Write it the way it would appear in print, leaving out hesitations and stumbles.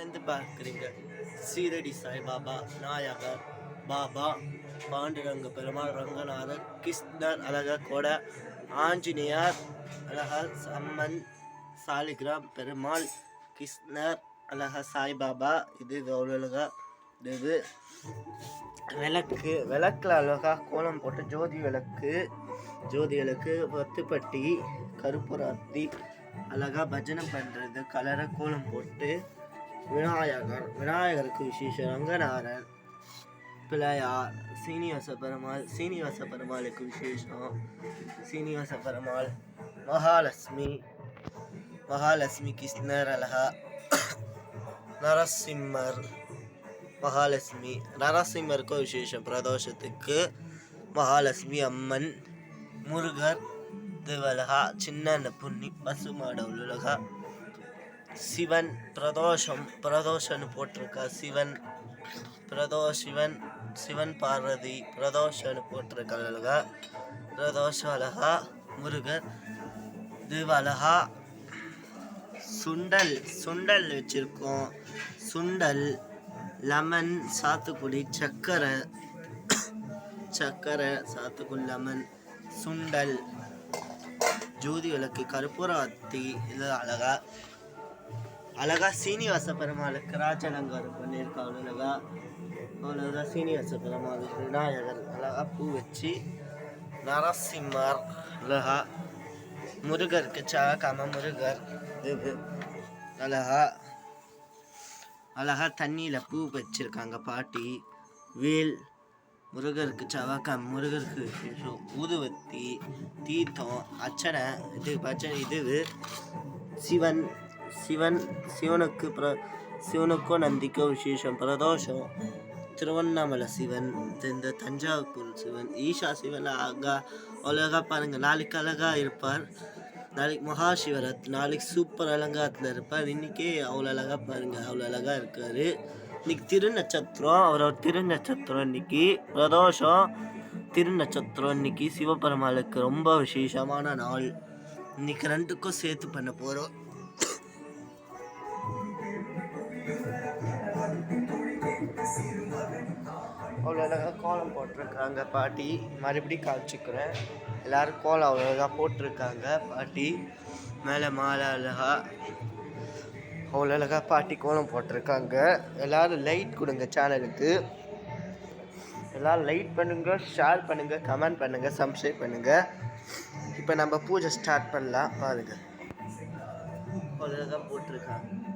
இருந்து பார்க்குறீங்க சீரடி சாய்பாபா, நாயகர், பாபா, பாண்டுரங்க பெருமாள், ரங்கநாதர், கிருஷ்ணர், அழகர் கூட, ஆஞ்சநேயர், அழகர், அம்மன், சாலிகிராம் பெருமாள், கிருஷ்ணர், அழகர், சாய்பாபா. இது அவ்வளோகா. இது விளக்கில் அழகா கோலம் போட்டு ஜோதி விளக்கு பத்துப்பட்டி கருப்புராத்தி அழகா பஜனை பண்ணுறது, கலரை கோலம் போட்டு விநாயகருக்கு விசேஷம், ரங்கநாதர், பிள்ளையார், சீனிவாச பெருமாளுக்கு விசேஷம், சீனிவாச பெருமாள், மகாலட்சுமி கிருஷ்ணர், அழகா நரசிம்மர், நரசிம்மருக்கும் விசேஷம் பிரதோஷத்துக்கு, மகாலட்சுமி அம்மன், முருகர், தேவலகா, சின்ன புண்ணி, பசுமாட உலகா, சிவன் பிரதோஷம்னு போட்டிருக்கா, சிவன் பார்வதி பிரதோஷம்னு போட்டிருக்கா, பிரதோஷம் அழகா, முருகர், தேவலகா, சுண்டல் வச்சிருக்கோம், சுண்டல், லெமன், சாத்துக்குடி, சக்கரை, சாத்துக்குடி, லெமன், சுண்டல், ஜோதி விளக்கு, கருப்புராத்தி. இது அழகா சீனிவாச பெருமாளுக்கு ராஜலங்காரம் பண்ணியிருக்கா, அவ்வளோகா சீனிவாச பெருமாளுக்கு விநாயகர் அழகா பூ வச்சு, நரசிம்மர் அழகா, முருகருக்கு சகாம முருகர், இது அழகா தண்ணியில் பூ வச்சிருக்காங்க பாட்டி, வேல், முருகருக்கு சவாக்கம், முருகருக்கு ஊதுவத்தி, தீர்த்தம், அச்சனை, இது பச்சனை, இது சிவனுக்கும் நந்திக்கும் விசேஷம் பிரதோஷம், திருவண்ணாமலை சிவன், இந்த தஞ்சாவூர் சிவன், ஈஷா சிவன் அழகா பாருங்க. நாளைக்கு அழகா இருப்பார், நாளைக்கு மகாசிவராத்திரி, நாளைக்கு சூப்பர் அலங்காரத்தில் இருப்பார். இன்னைக்கே அவ்வளோ அழகா பாருங்க, அவ்வளோ அழகா இருக்காரு. இன்னைக்கு திருநட்சத்திரம், அவரோட திருநட்சத்திரம், இன்னைக்கு பிரதோஷம், திருநட்சத்திரம், இன்னைக்கு சிவபெருமாளுக்கு ரொம்ப விசேஷமான நாள். இன்னைக்கு ரெண்டுக்கும் சேர்த்து பண்ண போகிறோம். அவ்வளோ அழகாக கோலம் போட்டிருக்காங்க பாட்டி. மறுபடியும் காமிச்சிக்கிறேன். எல்லோரும் கோலம் அவ்வளோ அழகாக போட்டிருக்காங்க பாட்டி. மேலே மாலை அழகா அவ்வளோ அழகாக பாட்டி கோலம் போட்டிருக்காங்க. எல்லோரும் லைட் கொடுங்க சேனலுக்கு. எல்லோரும் லைட் பண்ணுங்கள், ஷேர் பண்ணுங்கள், கமெண்ட் பண்ணுங்கள், சப்ஸ்கிரைப் பண்ணுங்கள். இப்போ நம்ம பூஜை ஸ்டார்ட் பண்ணலாம் பாருங்கள். அவ்வளோ அழகாக போட்டிருக்காங்க.